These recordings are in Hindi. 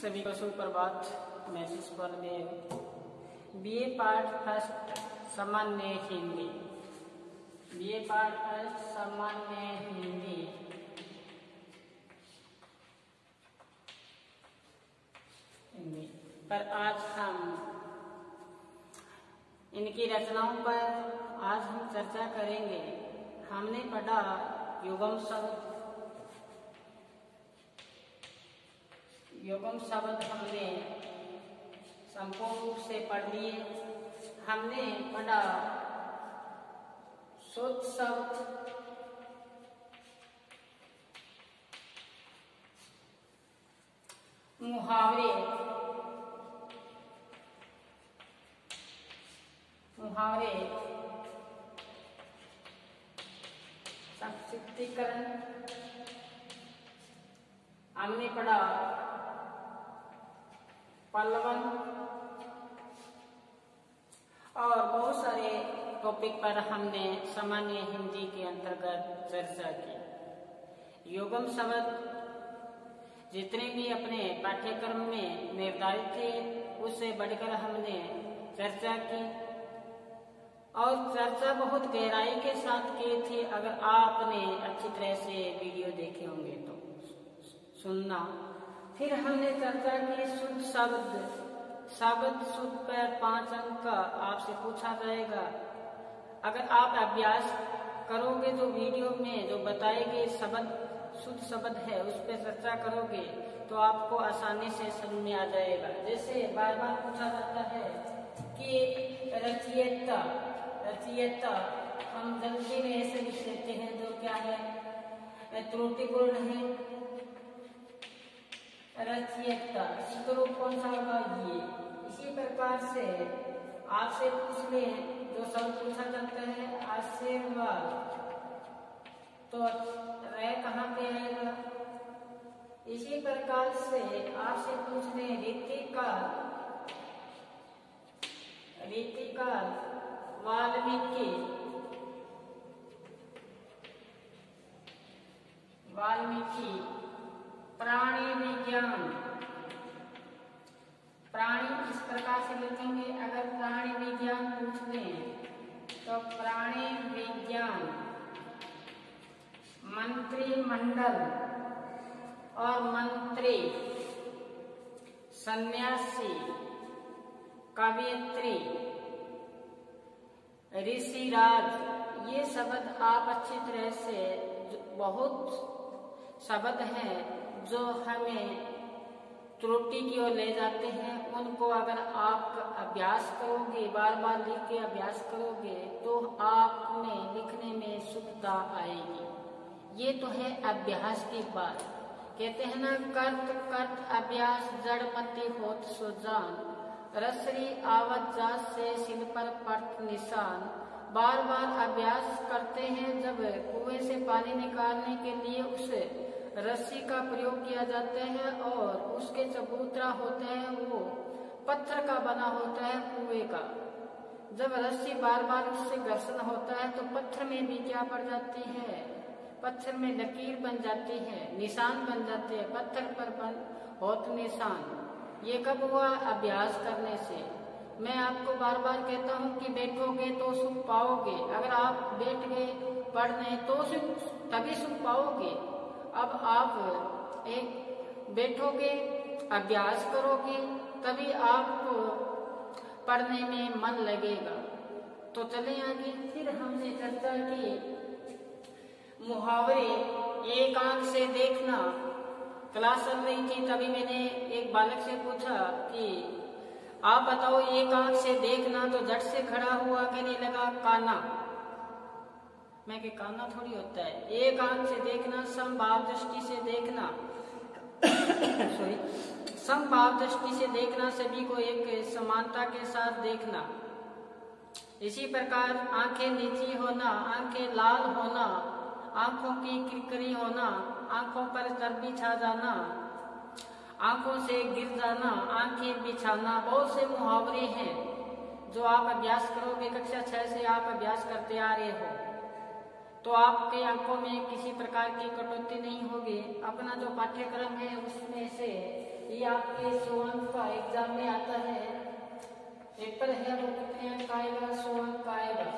सभी को सुप्रभात। मैं शिष्यदेव बीए पार्ट फर्स्ट सामान्य हिंदी, बीए पार्ट फर्स्ट सामान्य हिंदी पर आज हम इनकी रचनाओं पर आज हम चर्चा करेंगे। हमने पढ़ा युगम शब्द, युगम शब्द हमने संपूर्ण रूप से पढ़ लिए। हमने पढ़ा शुद्ध शब्द, मुहावरे, मुहावरे, संक्षिप्तीकरण। हमने पढ़ा पल्लवन और बहुत सारे टॉपिक पर हमने सामान्य हिंदी के अंतर्गत चर्चा की। युगम शब्द जितने भी अपने पाठ्यक्रम में निर्धारित थे उससे बढ़कर हमने चर्चा की और चर्चा बहुत गहराई के साथ की थी। अगर आपने अच्छी तरह से वीडियो देखे होंगे तो सुनना। फिर हमने चर्चा की शुद्ध शब्द, शब्द शुद्ध पर 5 अंक का आपसे पूछा जाएगा। अगर आप अभ्यास करोगे तो वीडियो में जो बताए गए शब्द शुद्ध शब्द है उस पर चर्चा करोगे तो आपको आसानी से समझ में आ जाएगा। जैसे बार बार पूछा जाता है कि रचयिता, रचयिता हम जल्दी में ऐसे लिख लेते हैं जो क्या है त्रुटिपूर्ण है। रचयिता इसका रूप कौन सा होगा? ये। इसी प्रकार से आपसे पूछ ले जो शब्द पूछा जाता है आशीर्वाद, तो रह कहाँ पे आएगा? इसी प्रकार से आपसे पूछ ले रीतिकाल, रीतिकाल, वाल्मीकि, वाल्मीकि, प्राणी विज्ञान, प्राणी इस प्रकार से लिखेंगे। अगर प्राणी विज्ञान पूछ लें तो प्राणी विज्ञान, मंत्रिमंडल और मंत्री, सन्यासी, कवियत्री, ऋषिराज, ये शब्द आप अच्छी तरह से, बहुत शब्द हैं जो हमें त्रुटि की ओर ले जाते हैं। उनको अगर आप अभ्यास करोगे, बार बार लिख के अभ्यास करोगे तो आप में लिखने में शुद्धता आएगी। ये तो है अभ्यास की बात। कहते हैं ना कर्त कर्त अभ्यास जड़मति होत सुजान, रसरी आवत जात से सिल पर पड़त निशान। बार बार अभ्यास करते हैं। जब कुएं से पानी निकालने के लिए उस रस्सी का प्रयोग किया जाता है और उसके चबूतरा होते हैं वो पत्थर का बना होता है कुएं का। जब रस्सी बार बार उससे घर्षण होता है तो पत्थर में भी क्या पड़ जाती है? पत्थर में लकीर बन जाती है, निशान बन जाते हैं, पत्थर पर होत निशान। ये कब हुआ? अभ्यास करने से। मैं आपको बार बार कहता हूँ कि बैठोगे तो सुख पाओगे। अगर आप बैठ गए पढ़ने तो तभी सुख पाओगे। अब आप एक बैठोगे, अभ्यास करोगे तभी आपको पढ़ने में मन लगेगा। तो चले आगे। फिर हमने चर्चा की मुहावरे, एक आंख से देखना। क्लास चल रही थी तभी मैंने एक बालक से पूछा कि आप बताओ एक आंख से देखना, तो झट से खड़ा हुआ कहने लगा काना। मैं कि काना थोड़ी होता है, एक आंख से देखना, समभाव दृष्टि से देखना सॉरी, समभाव दृष्टि से देखना, सभी को एक समानता के साथ देखना। इसी प्रकार आंखें नीची होना, आंखें लाल होना, आंखों की किरकिरी होना, आंखों पर चर्बी छा जाना, आंखों से गिर जाना, आंखें बिछाना, बहुत से मुहावरे हैं जो आप अभ्यास करोगे। कक्षा 6 से आप अभ्यास करते आ रहे हो। तो आपके अंकों में किसी प्रकार की कटौती नहीं होगी। अपना जो पाठ्यक्रम है उसमें से ये आपके 100 अंक का एग्जाम में आता है, पेपर है वो कितने अंक का आएगा, 100 अंक का आएगा।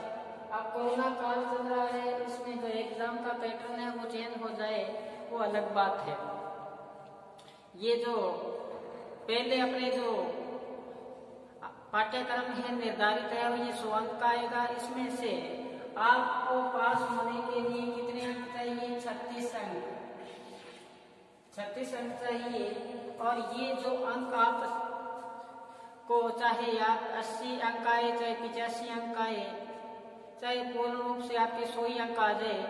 अब कोरोना काल चल रहा है, इसमें जो एग्जाम का पैटर्न है वो चेंज हो जाए वो अलग बात है। ये जो पहले अपने जो पाठ्यक्रम है निर्धारित है वो ये 100 अंक का आएगा। इसमें से आपको पास होने के लिए कितने अंक चाहिए, 36 अंक, 36 अंक चाहिए। और ये जो अंक आप को चाहे आप 80 अंक आए, चाहे 85 अंक आए, चाहे पूर्ण रूप से आपके 100 ही अंक आ जाए,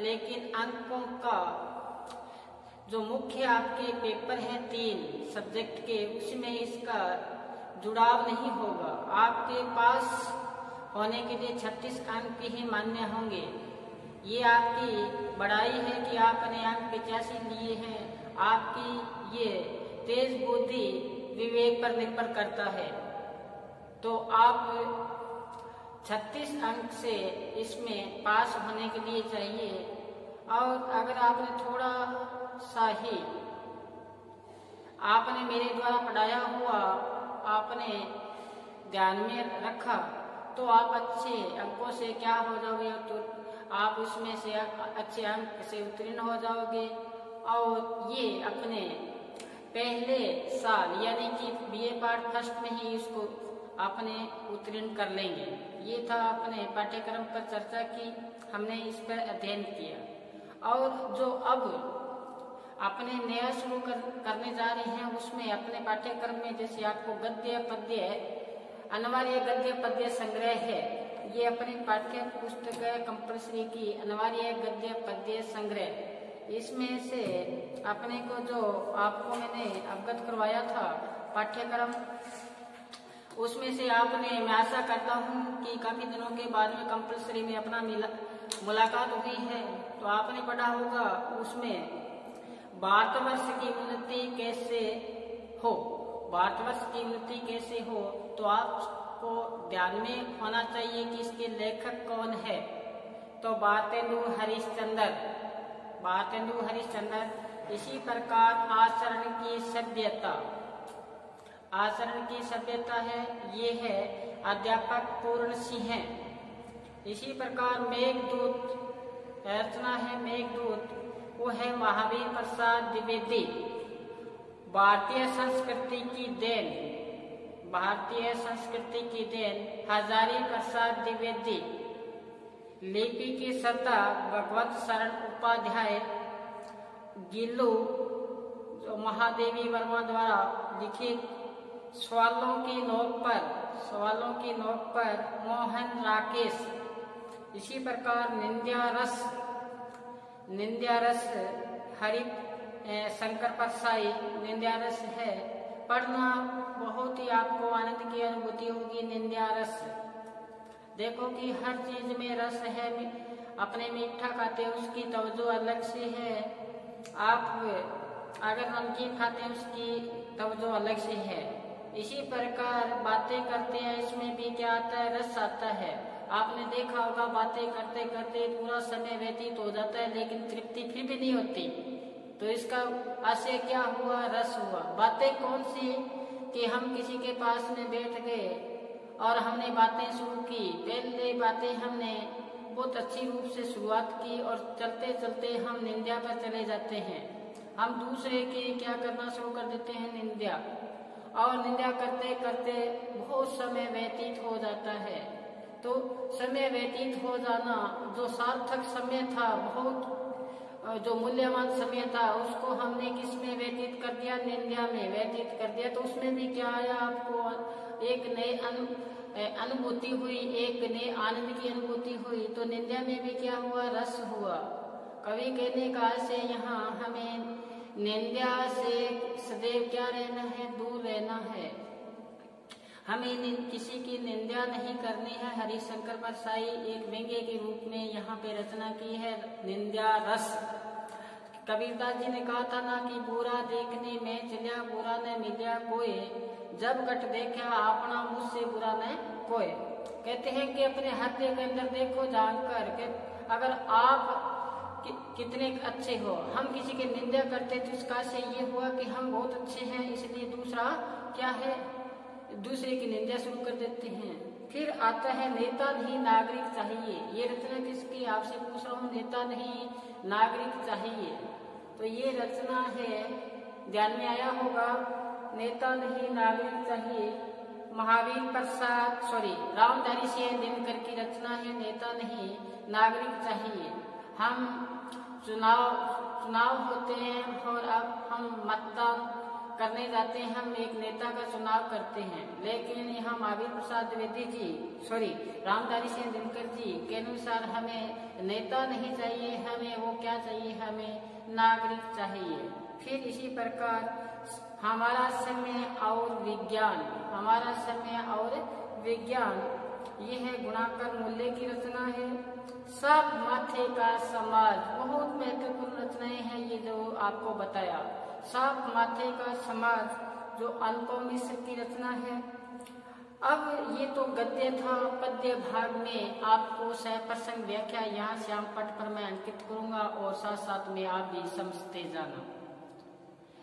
लेकिन अंकों का जो मुख्य आपके पेपर हैं 3 सब्जेक्ट के, उसमें इसका जुड़ाव नहीं होगा। आपके पास होने के लिए 36 अंक ही मान्य होंगे। ये आपकी बड़ाई है कि आपने अंक 85 लिए हैं, आपकी ये तेज बुद्धि विवेक पर निर्भर करता है। तो आप 36 अंक से इसमें पास होने के लिए चाहिए। और अगर आपने थोड़ा सा ही आपने मेरे द्वारा पढ़ाया हुआ आपने ध्यान में रखा तो आप अच्छे अंकों से क्या हो जाओगे, तो आप उसमें से अच्छे अंक से उत्तीर्ण हो जाओगे। और ये अपने पहले साल यानी कि बीए पार्ट फर्स्ट में ही इसको आपने उत्तीर्ण कर लेंगे। ये था अपने पाठ्यक्रम पर चर्चा की, हमने इस पर अध्ययन किया। और जो अब अपने नया शुरू करने जा रहे हैं उसमें अपने पाठ्यक्रम में जैसे आपको गद्य पद्य अनिवार्य गद्य पद्य संग्रह है, ये अपनी पाठ्य पुस्तक कंपल्सरी की अनिवार्य गद्य पद्य संग्रह, इसमें से अपने को जो आपको मैंने अवगत करवाया था पाठ्यक्रम, उसमें से आपने, मैं आशा करता हूँ कि काफी दिनों के बाद में कंपल्सरी में अपना मुलाकात हुई है, तो आपने पढ़ा होगा उसमें भारतवर्ष की उन्नति कैसे हो, भारतवर्ष की उन्नति कैसे हो, तो आपको ध्यान में होना चाहिए कि इसके लेखक कौन है। तो भारतेंदु हरिश्चंद्र, भारतेंदु हरिश्चंद्र। इसी प्रकार आचरण की सभ्यता, आचरण की सभ्यता है, ये है अध्यापक पूर्ण सिंह। इसी प्रकार मेघदूत रचना है मेघदूत, वो है महावीर प्रसाद द्विवेदी। भारतीय संस्कृति की देन, भारतीय संस्कृति की देन हजारी प्रसाद द्विवेदी। लिपि की सत्ता भगवत शरण उपाध्याय। गिल्लू जो महादेवी वर्मा द्वारा लिखित सवालों की नोक पर, सवालों की नोक पर मोहन राकेश। इसी प्रकार निंद्या रस, निंद्या रस हरि शंकर परसाई निंद्या रस है। पढ़ना बहुत ही आपको आनंद की अनुभूति होगी। निंद्या रस देखो कि हर चीज में रस है, अपने मीठा खाते उसकी तवज्जो अलग से है, आप अगर नमकीन खाते हैं उसकी तवज्जो अलग से है। इसी प्रकार बातें करते हैं, इसमें भी क्या आता है, रस आता है। आपने देखा होगा बातें करते करते पूरा समय व्यतीत हो जाता है लेकिन तृप्ति फिर भी नहीं होती, तो इसका आशय क्या हुआ, रस हुआ। बातें कौन सी कि हम किसी के पास में बैठ गए और हमने बातें शुरू की, पहले बातें हमने बहुत अच्छी रूप से शुरुआत की और चलते चलते हम निंदा पर चले जाते हैं। हम दूसरे के क्या करना शुरू कर देते हैं, निंदा, और निंदा करते करते बहुत समय व्यतीत हो जाता है। तो समय व्यतीत हो जाना, जो सार्थक समय था, बहुत जो मूल्यवान समय था, उसको हमने किस में व्यतीत कर दिया, निंदा में व्यतीत कर दिया। तो उसमें भी क्या आया, आपको एक नई अनुभूति हुई, एक नए आनंद की अनुभूति हुई। तो निंदा में भी क्या हुआ, रस हुआ। कवि कहने का से यहाँ हमें निंदा से सदैव क्या रहना है, दूर रहना है। हमें किसी की निंदा नहीं करनी है। हरिशंकर परसाई एक व्यंग्य के रूप में यहाँ पे रचना की है, निंदा रस। कबीरदास जी ने कहा था ना कि बुरा देखने में चलिया, बुरा न मिलिया कोई, जब घट देखा अपना मुझसे बुरा न कोई। कहते हैं कि अपने हृदय के अंदर देखो झांक कर, अगर आप कितने अच्छे हो, हम किसी की निंदा करते तो इसका से ये हुआ कि हम बहुत अच्छे हैं, इसलिए दूसरा क्या है, दूसरे की निंदा शुरू कर देते हैं। फिर आता है नेता नहीं नागरिक चाहिए। ये रचना किसकी, आपसे पूछ रहा हूँ। नेता नहीं नागरिक चाहिए, तो ये रचना है, ध्यान में आया होगा। नेता नहीं नागरिक चाहिए, महावीर प्रसाद रामधारी सिंह दिनकर की रचना है। नेता नहीं नागरिक चाहिए। हम चुनाव होते हैं और अब हम मतदान करने जाते हैं, हम एक नेता का चुनाव करते हैं, लेकिन यहाँ महावीर प्रसाद द्विवेदी जी रामधारी सिंह दिनकर जी के अनुसार हमें नेता नहीं चाहिए, हमें वो क्या चाहिए, हमें नागरिक चाहिए। फिर इसी प्रकार हमारा समय और विज्ञान, हमारा समय और विज्ञान, ये है गुणाकर मूल्य की रचना है। सब माथे का समाज, बहुत महत्वपूर्ण रचनाएं हैं ये जो आपको बताया। सब माथे का समाज जो अनुपम मिश्र की रचना है। अब ये तो गद्य था, पद्य भाग में आपको सप्रसंग व्याख्या यहाँ श्याम पट पर मैं अंकित करूंगा और साथ साथ में आप भी समझते जाना।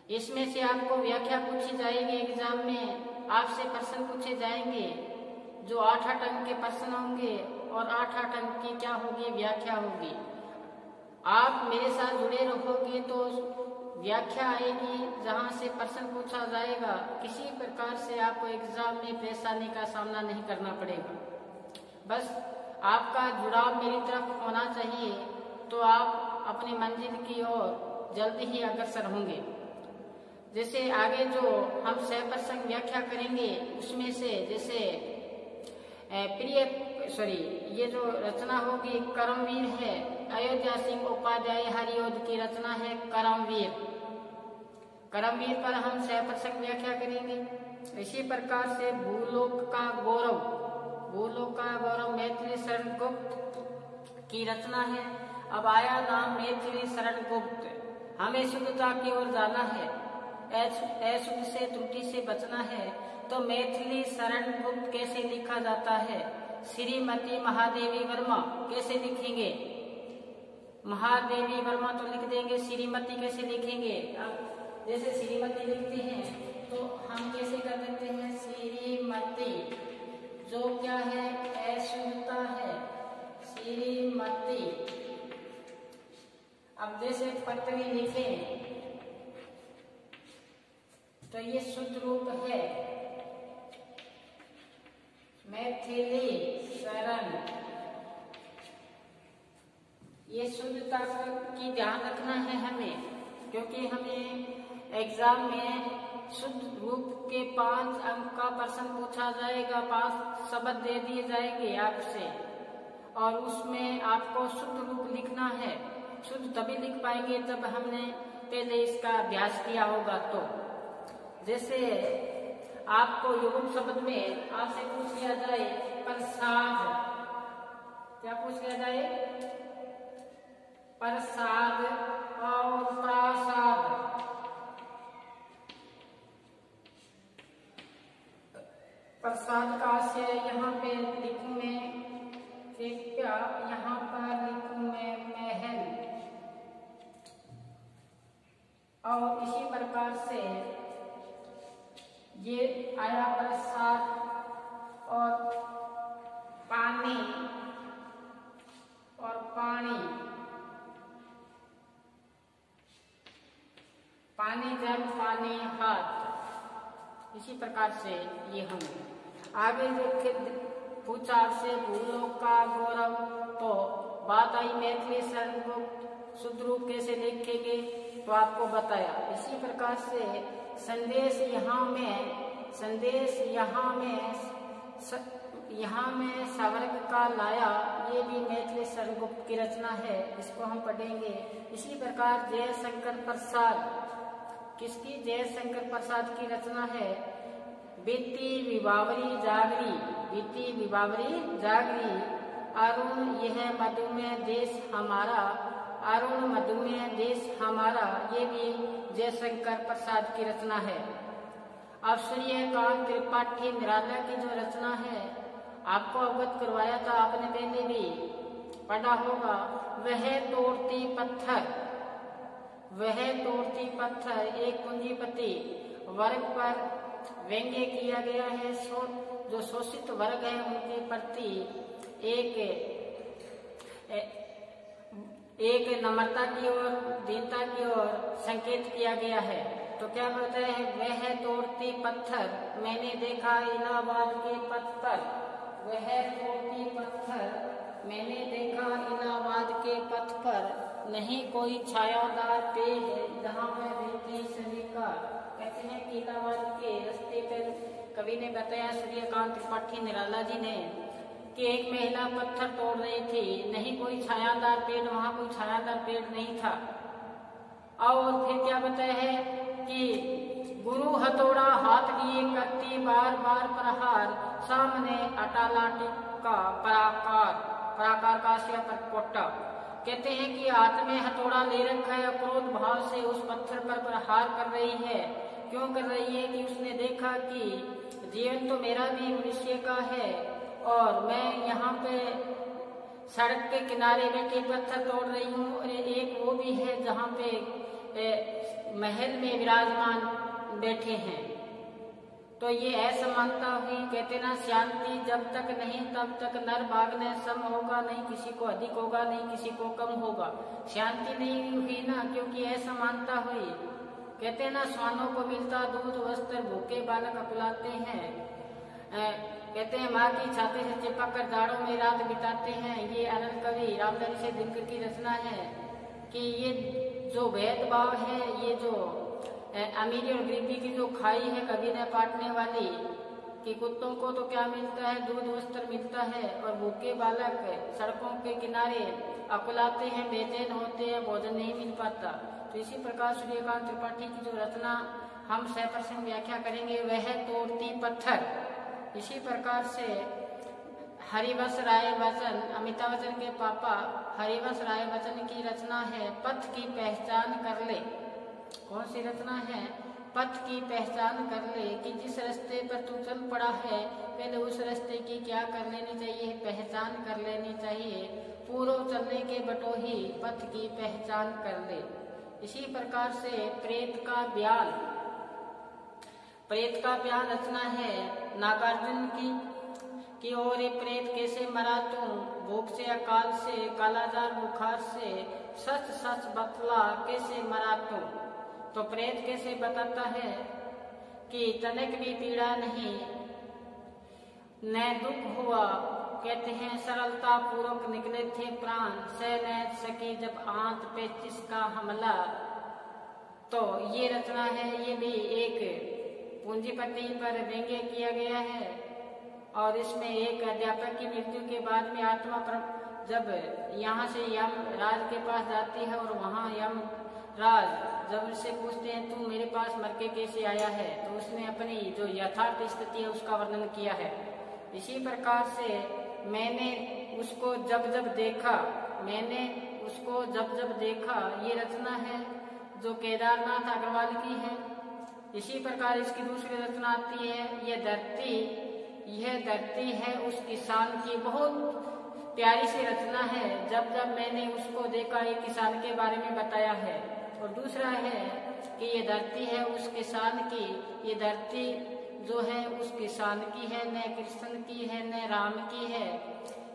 इसमें से आपको व्याख्या पूछी जाएगी, एग्जाम में आपसे प्रश्न पूछे जाएंगे जो 8-8 अंक के प्रश्न होंगे और 8-8 अंक की क्या होगी, व्याख्या होगी। आप मेरे साथ जुड़े रहोगे तो व्याख्या आएगी, जहां से प्रश्न पूछा जाएगा। किसी प्रकार से आपको एग्जाम में परेशानी का सामना नहीं करना पड़ेगा। बस आपका जुड़ाव मेरी तरफ होना चाहिए, तो आप अपनी मंजिल की ओर जल्दी ही अग्रसर होंगे। जैसे आगे जो हम सप्रसंग व्याख्या करेंगे उसमें से जैसे ये जो रचना होगी करमवीर है, अयोध्या सिंह उपाध्याय हरिओद की रचना है करमवीर। करमवीर पर हम सप्रसंग व्याख्या करेंगे। इसी प्रकार से भूलोक का गौरव मैथिली शरण गुप्त की रचना है। अब आया नाम मैथिली शरण गुप्त, हमें शुद्धता की ओर जाना है, अशुद्ध से त्रुटि से बचना है। तो मैथिली शरण गुप्त कैसे लिखा जाता है, श्रीमती महादेवी वर्मा कैसे लिखेंगे, महादेवी वर्मा तो लिख देंगे, श्रीमती कैसे लिखेंगे। अब जैसे श्रीमती लिखते हैं तो हम कैसे कर देते हैं, श्रीमती जो क्या है अशुद्धता है, श्रीमती। अब जैसे पत्री लिखे तो ये शुद्ध रूप है मैथिली शरण। ये शुद्धता की ध्यान रखना है हमें, क्योंकि हमें एग्जाम में शुद्ध रूप के 5 अंक का प्रश्न पूछा जाएगा, 5 शब्द दे दिए जाएंगे आपसे और उसमें आपको शुद्ध रूप लिखना है। शुद्ध तभी लिख पाएंगे जब हमने पहले इसका अभ्यास किया होगा। तो जैसे आपको युग्म शब्द में आपसे पूछ लिया जाए प्रसाद, क्या पूछ लिया जाए, प्रसाद और प्रासाद। प्रसाद का से यहाँ पे लिखूं मैं कृपया, यहाँ पर लिखूं मैं महल। और इसी प्रकार से ये आया प्रसाद और पानी और पानी, पानी जल पानी हाथ। इसी प्रकार से ये हम आगे जो पूछा आपसे भूलोक का गौरव, तो बात आई मैथिली शरण को शुद्ध रूप कैसे लिखेंगे, तो आपको बताया। इसी प्रकार से संदेश यहाँ में सवर्ग का लाया, ये भी मैथिली शरण गुप्त की रचना है, इसको हम पढ़ेंगे। इसी प्रकार जयशंकर प्रसाद, किसकी, जयशंकर प्रसाद की रचना है बीती विभावरी जागरी, बीती विभावरी जागरी। अरुण यह मधुमेह देश हमारा, अरुण मधुमेह देश हमारा, ये भी जयशंकर प्रसाद की रचना है। अब सूर्यकांत त्रिपाठी निराला की जो रचना है आपको अवगत करवाया था आपने पहले भी, पढ़ा होगा, वह तोड़ती पत्थर, वह तोड़ती पत्थर एक पूंजीपति वर्ग पर व्यंग्य किया गया है। जो शोषित वर्ग है उनके प्रति एक नम्रता की ओर, दीनता की ओर संकेत किया गया है। तो क्या बोलते हैं, वह तोड़ती पत्थर मैंने देखा इलाहाबाद के पथ पर, वह तोड़ती पत्थर मैंने देखा इलाहाबाद के पथ पर, नहीं कोई छायादार पेड़ जहाँ पर रहती स्वीकार। कहते हैं कि इलाहाबाद के रास्ते पर कवि ने बताया, सूर्यकांत त्रिपाठी निराला जी ने, कि एक महिला पत्थर तोड़ रही थी, नहीं कोई छायादार पेड़, वहाँ कोई छायादार पेड़ नहीं था। और फिर क्या बताया है कि गुरु हथौड़ा हाथ लिए करती बार बार प्रहार, सामने अटालाटी का पराकार का आशय परकोटा। कहते हैं कि हाथ में हथौड़ा ले रखा है, क्रोध भाव से उस पत्थर पर प्रहार कर रही है। क्यों कर रही है कि उसने देखा कि जीवन तो मेरा भी मनुष्य का है और मैं यहाँ पे सड़क के किनारे बैठे पत्थर तोड़ रही हूँ, और एक वो भी है जहाँ पे महल में विराजमान बैठे हैं। तो ये असमानता हुई। कहते ना, शांति जब तक नहीं तब तक नर भागने सम होगा, नहीं किसी को अधिक होगा नहीं किसी को कम होगा। शांति नहीं हुई ना, क्योंकि असमानता हुई। कहते ना, स्वानों को मिलता दूध वस्त्र, भूखे बालक अकुलाते हैं। कहते हैं माँ की छाती से चिपक कर जाड़ों में रात बिताते हैं। ये अनंत कवि रामधारी से दिनकर की रचना है कि ये जो भेदभाव है, ये जो अमीरी और गरीबी की जो खाई है कवि ने काटने वाली, कि कुत्तों को तो क्या मिलता है, दूध वस्त्र मिलता है, और भूखे बालक सड़कों के किनारे अकुलाते हैं, बेचैन होते हैं, भोजन नहीं मिल पाता। तो इसी प्रकार सूर्यकांत त्रिपाठी की जो रचना हम 100% व्याख्या करेंगे, वह तोड़ती पत्थर। इसी प्रकार से हरिवंश राय बच्चन, अमिताभ बच्चन के पापा हरिवंश राय बच्चन की रचना है, पथ की पहचान कर ले। कौन सी रचना है? पथ की पहचान कर ले, कि जिस रास्ते पर तू चल पड़ा है पहले उस रास्ते की क्या कर लेनी चाहिए, पहचान कर लेनी चाहिए। पूर्व चलने के बटोही पथ की पहचान कर ले। इसी प्रकार से प्रेत का ब्याल, प्रेत का ब्याल रचना है नागार्जुन की और प्रेत कैसे मरा तू, भूख से, अकाल से, कालाजार बुखार से, सच सच बतला कैसे मरा तू। तो प्रेत कैसे बताता है कि तनिक भी पीड़ा नहीं न दुख हुआ। कहते हैं सरलता पूर्वक निकले थे प्राण, सह न सकी जब आंत पे जिसका हमला। तो ये रचना है, ये भी एक पूंजीपति पर व्यंग्य किया गया है। और इसमें एक अध्यापक की मृत्यु के बाद में आत्मा जब यहाँ से यम राज के पास जाती है और वहाँ यम राज जब उससे पूछते हैं तू मेरे पास मर के कैसे आया है, तो उसने अपनी जो यथार्थ स्थिति है उसका वर्णन किया है। इसी प्रकार से मैंने उसको जब जब देखा, मैंने उसको जब जब देखा, ये रचना है जो केदारनाथ अग्रवाल की है। इसी प्रकार इसकी दूसरी रचना आती है, यह धरती है उस किसान की। बहुत प्यारी सी रचना है, जब जब मैंने उसको देखा, एक किसान के बारे में बताया है। और दूसरा है कि ये धरती है उस किसान की, ये धरती जो है उस किसान की है, न कृष्ण की है न राम की है।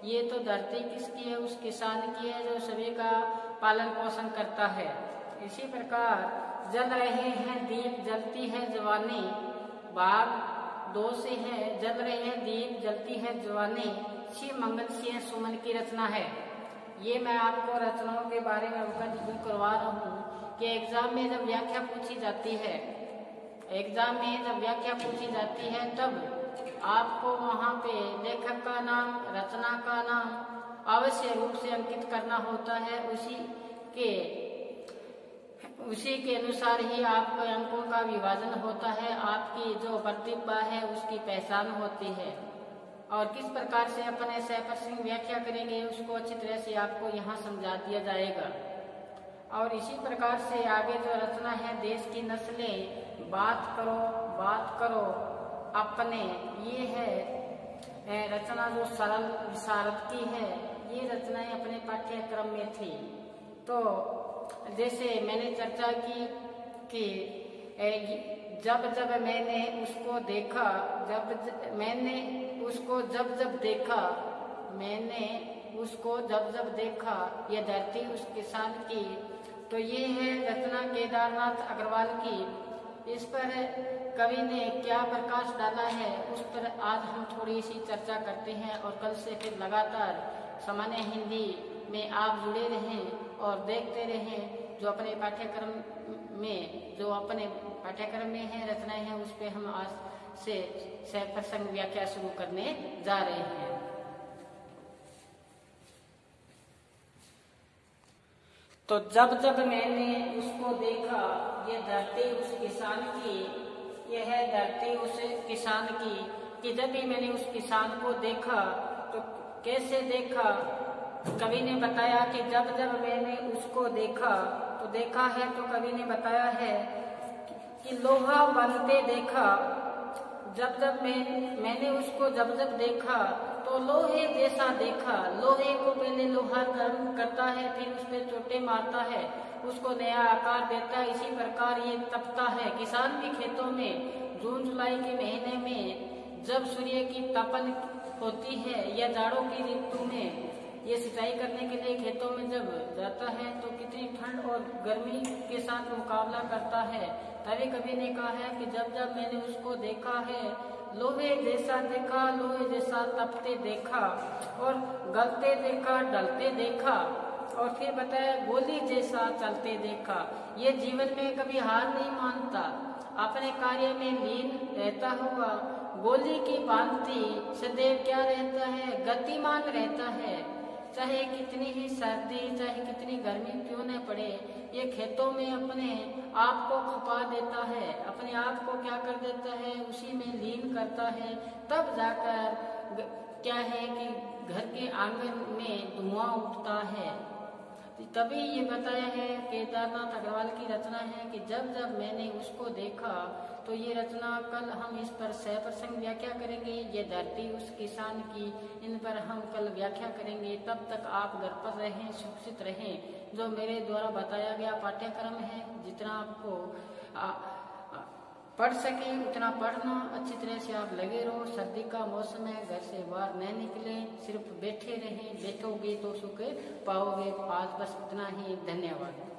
ये तो धरती किसकी है? उस किसान की है जो सभी का पालन पोषण करता है। इसी प्रकार जल रहे हैं दीप जलती है जवानी, भाग 2 से है, जल रहे हैं दीप जलती है जवानी, शिव मंगल सिंह सुमन की रचना है। ये मैं आपको रचनाओं के बारे में अवगत करवा रहा हूँ कि एग्जाम में जब व्याख्या पूछी जाती है, एग्जाम में जब व्याख्या पूछी जाती है तब आपको वहाँ पे लेखक का नाम, रचना का नाम अवश्य रूप से अंकित करना होता है। उसी के अनुसार ही आपके अंकों का विभाजन होता है, आपकी जो प्रतिभा है उसकी पहचान होती है। और किस प्रकार से अपने 100% व्याख्या करेंगे उसको अच्छी तरह से आपको यहाँ समझा दिया जाएगा। और इसी प्रकार से आगे जो रचना है, देश की नस्लें बात करो अपने, ये है रचना जो सरल विशारद की है। ये रचनाएं अपने पाठ्यक्रम में थी। तो जैसे मैंने चर्चा की कि जब जब मैंने उसको देखा, मैंने उसको जब जब देखा, ये धरती उस किसान की। तो ये है रचना केदारनाथ अग्रवाल की। इस पर कवि ने क्या प्रकाश डाला है उस पर आज हम थोड़ी सी चर्चा करते हैं, और कल से फिर लगातार सामान्य हिंदी में आप जुड़े रहें और देखते रहें। जो अपने पाठ्यक्रम में है रचनाएं हैं, उस पे हम आज से सहप्रसंग व्याख्या शुरू करने जा रहे हैं। तो जब जब मैंने उसको देखा, ये धरती उस किसान की, यह है धरती उस किसान की। कि जब भी मैंने उस किसान को देखा तो कैसे देखा, कवि ने बताया कि जब जब मैंने उसको देखा, तो देखा है तो कवि ने बताया है कि लोहा बनते देखा। जब जब मैंने उसको जब देखा तो लोहे जैसा देखा। लोहे को पहले लोहा गर्म करता है, फिर उस पर चोटें मारता है, उसको नया आकार देता है। इसी प्रकार ये तपता है। किसान भी खेतों में जून जुलाई के महीने में जब सूर्य की तपन होती है, या जाड़ों की ऋतु में ये सिंचाई करने के लिए खेतों में जब जाता है तो कितनी ठंड और गर्मी के साथ मुकाबला करता है। तभी कवि ने कहा है कि जब जब मैंने उसको देखा है, लोहे जैसा देखा, लोहे जैसा तपते देखा, और गलते देखा, डलते देखा, और फिर बताया गोली जैसा चलते देखा। ये जीवन में कभी हार नहीं मानता, अपने कार्य में लीन रहता हुआ गोली की भांति सदैव क्या रहता है, गतिमान रहता है। चाहे कितनी ही सर्दी, चाहे कितनी गर्मी क्यों न पड़े, ये खेतों में अपने आप को खपा देता है, अपने आप को क्या कर देता है, उसी में लीन करता है। तब जाकर क्या है कि घर के आंगन में धुआं उठता है। तभी ये बताया है, केदारनाथ अग्रवाल की रचना है कि जब जब मैंने उसको देखा। तो ये रचना कल हम इस पर सहप्रसंग व्याख्या करेंगे। ये धरती उस किसान की, इन पर हम कल व्याख्या करेंगे। तब तक आप घर पर रहें, सुरक्षित रहें। जो मेरे द्वारा बताया गया पाठ्यक्रम है, जितना आपको पढ़ सके उतना पढ़ना, अच्छी तरह से आप लगे रहो। सर्दी का मौसम है, घर से बाहर न निकलें, सिर्फ बैठे रहें। बैठोगे तो सुख पाओगे। आज बस इतना ही, धन्यवाद।